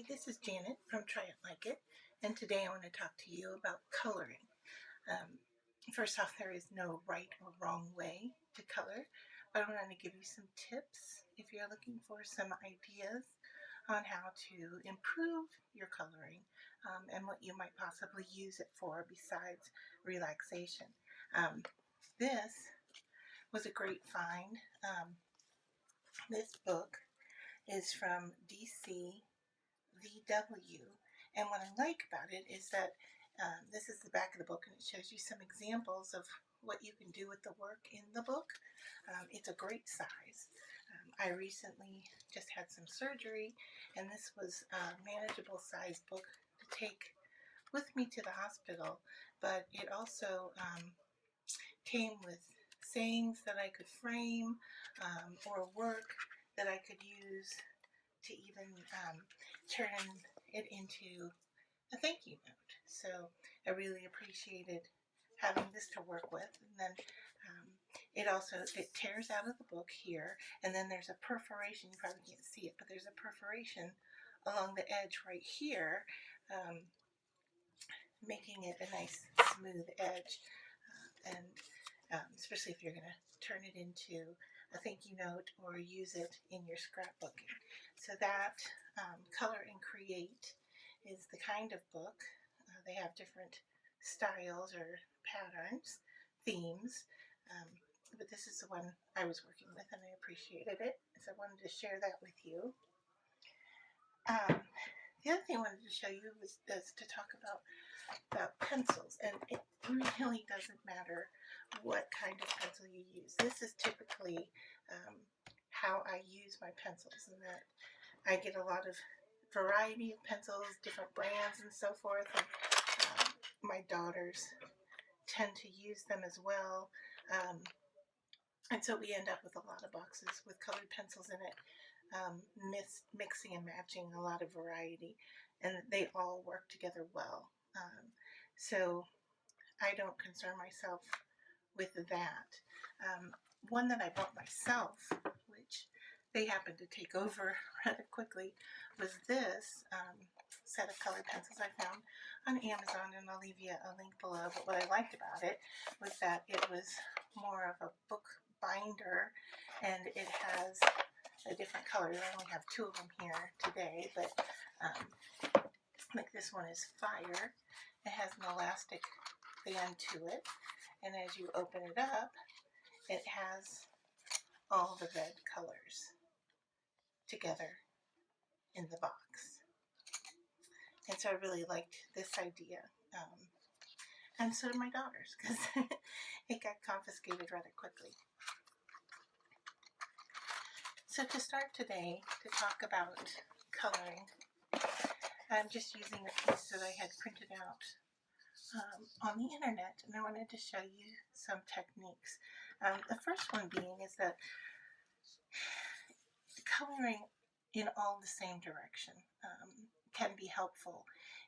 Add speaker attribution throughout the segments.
Speaker 1: This is Janet from Try It Like It, and today I want to talk to you about coloring. First off, there is no right or wrong way to color, but I want to give you some tips if you're looking for some ideas on how to improve your coloring and what you might possibly use it for besides relaxation. This was a great find. This book is from DC VW. And what I like about it is that this is the back of the book, and it shows you some examples of what you can do with the work in the book. It's a great size. I recently just had some surgery, and this was a manageable size book to take with me to the hospital, but it also came with sayings that I could frame or work that I could use to even turn it into a thank you note. So I really appreciated having this to work with. And then it tears out of the book here, and then there's a perforation. You probably can't see it, but there's a perforation along the edge right here, making it a nice smooth edge. Especially if you're going to turn it into a thank you note or use it in your scrapbooking. So that Color and Create is the kind of book. They have different styles or patterns, themes, but this is the one I was working with and I appreciated it, so I wanted to share that with you. The other thing I wanted to show you was to talk about pencils, and it really doesn't matter what kind of pencil you use. This is typically how I use my pencils, and that I get a lot of variety of pencils, different brands and so forth, and my daughters tend to use them as well, and so we end up with a lot of boxes with colored pencils in it, mixing and matching a lot of variety, and they all work together well. So I don't concern myself with that. One that I bought myself, which they happened to take over rather quickly, was this set of colored pencils I found on Amazon, and I'll leave you a link below. But what I liked about it was that it was more of a book binder, and it has a different color. I only have two of them here today, but like this one is Fire. It has an elastic band to it, and as you open it up, it has all the red colors together in the box. And so I really liked this idea. And so did my daughters, because it got confiscated rather quickly. So to start today, to talk about coloring, I'm just using a piece that I had printed out on the internet, and I wanted to show you some techniques. The first one being is that coloring in all the same direction can be helpful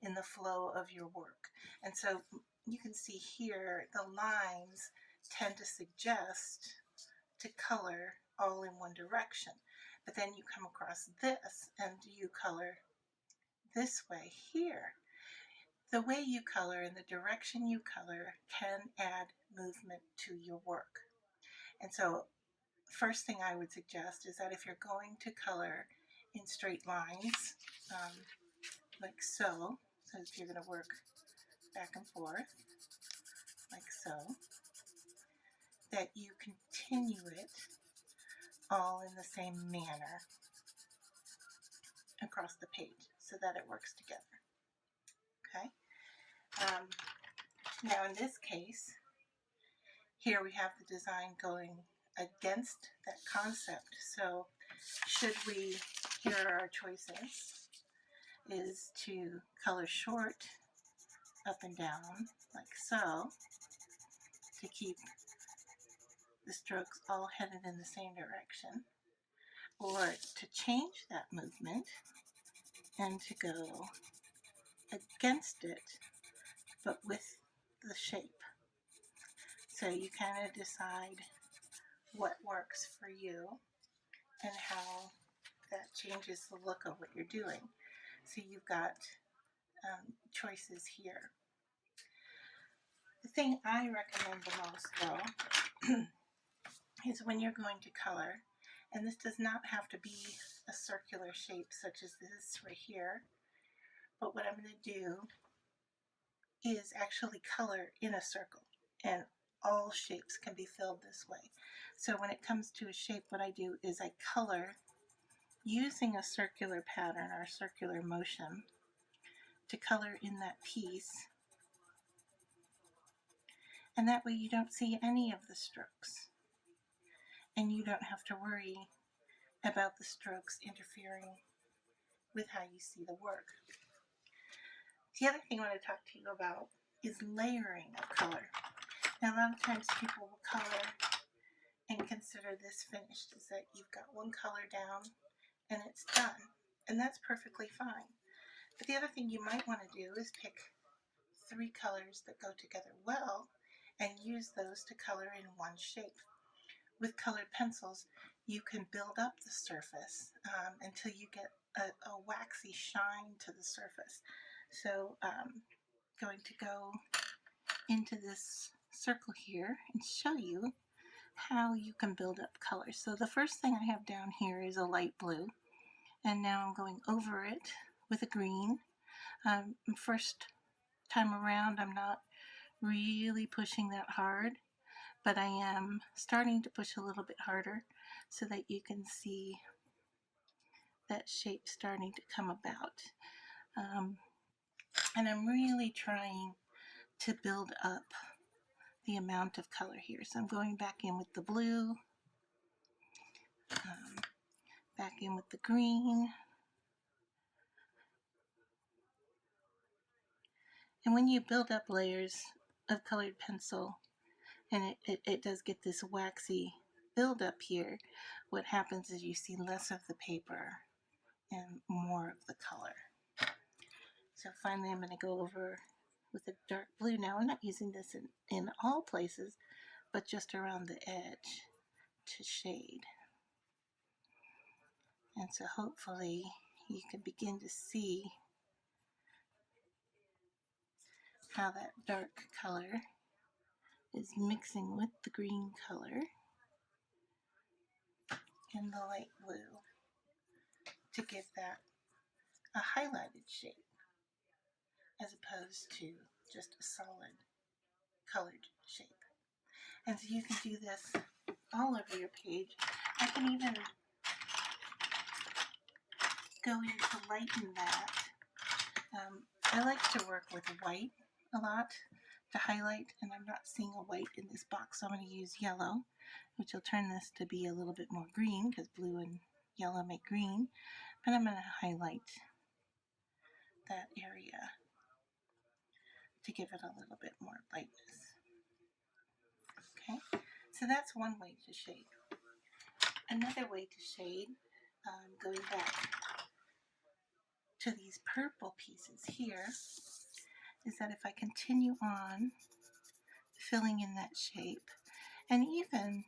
Speaker 1: in the flow of your work. And so you can see here the lines tend to suggest to color all in one direction, but then you come across this and you color this way here. The way you color and the direction you color can add movement to your work. And so first thing I would suggest is that if you're going to color in straight lines, like so if you're going to work back and forth, like so, that you continue it all in the same manner across the page so that it works together. Okay? Now in this case, here we have the design going against that concept. So here are our choices, is to color short up and down, like so, to keep the strokes all headed in the same direction, or to change that movement and to go against it, but with the shape. So you kind of decide what works for you and how that changes the look of what you're doing. So you've got choices here. The thing I recommend the most, though, is when you're going to color, and this does not have to be a circular shape such as this right here, but what I'm going to do is actually color in a circle, and all shapes can be filled this way. So when it comes to a shape, what I do is I color using a circular pattern or circular motion to color in that piece, and that way you don't see any of the strokes, and you don't have to worry about the strokes interfering with how you see the work. The other thing I want to talk to you about is layering of color. Now, a lot of times people will color and consider this finished, is that you've got one color down and it's done, and that's perfectly fine. But the other thing you might want to do is pick 3 colors that go together well and use those to color in one shape. With colored pencils, you can build up the surface until you get a waxy shine to the surface. So I'm going to go into this circle here and show you how you can build up colors. So the first thing I have down here is a light blue, and now I'm going over it with a green. First time around, I'm not really pushing that hard, but I am starting to push a little bit harder so that you can see that shape starting to come about. And I'm really trying to build up the amount of color here. So I'm going back in with the blue, back in with the green. And when you build up layers of colored pencil, and it does get this waxy build up here, what happens is you see less of the paper and more of the color. So finally I'm going to go over with a dark blue. Now I'm not using this in all places, but just around the edge to shade. And so hopefully you can begin to see how that dark color is mixing with the green color and the light blue to give that a highlighted shape as opposed to just a solid colored shape. And so you can do this all over your page. I can even go in to lighten that. I like to work with white a lot to highlight, and I'm not seeing a white in this box, so I'm going to use yellow, which will turn this to be a little bit more green because blue and yellow make green. But I'm going to highlight that area to give it a little bit more lightness. Okay, so that's one way to shade. Another way to shade, going back to these purple pieces here, is that if I continue on filling in that shape, and even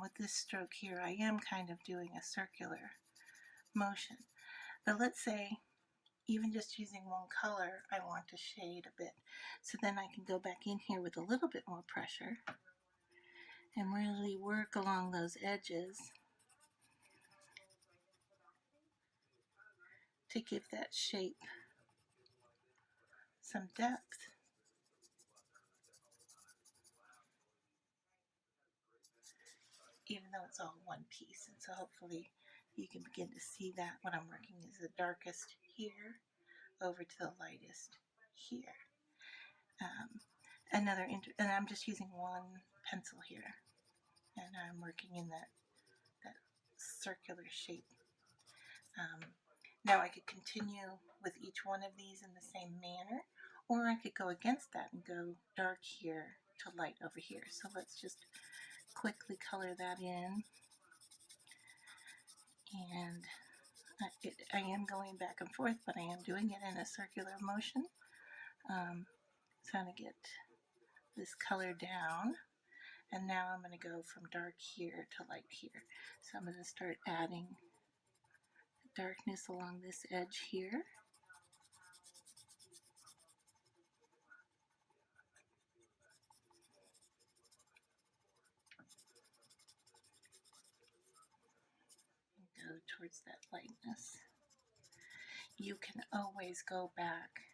Speaker 1: with this stroke here, I am kind of doing a circular motion. But let's say, even just using one color, I want to shade a bit. So then I can go back in here with a little bit more pressure and really work along those edges to give that shape some depth. Even though it's all one piece. And so hopefully you can begin to see that what I'm working is the darkest here over to the lightest here. And I'm just using one pencil here, and I'm working in that circular shape. Now I could continue with each one of these in the same manner, or I could go against that and go dark here to light over here. So let's just quickly color that in. And I am going back and forth, but I am doing it in a circular motion. Trying to get this color down. And now I'm going to go from dark here to light here. So I'm going to start adding darkness along this edge here. towards that lightness. You can always go back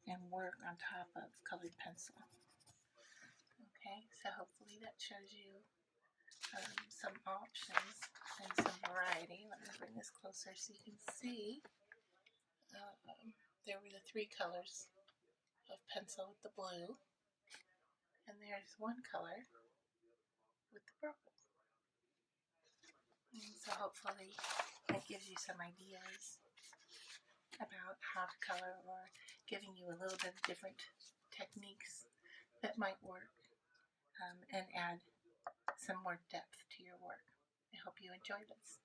Speaker 1: and work on top of colored pencil. Okay, so hopefully that shows you some options and some variety. Let me bring this closer so you can see. There were the 3 colors of pencil with the blue, and there's one color with the purple. And so hopefully that gives you some ideas about how to color, or giving you a little bit of different techniques that might work and add some more depth to your work. I hope you enjoy this.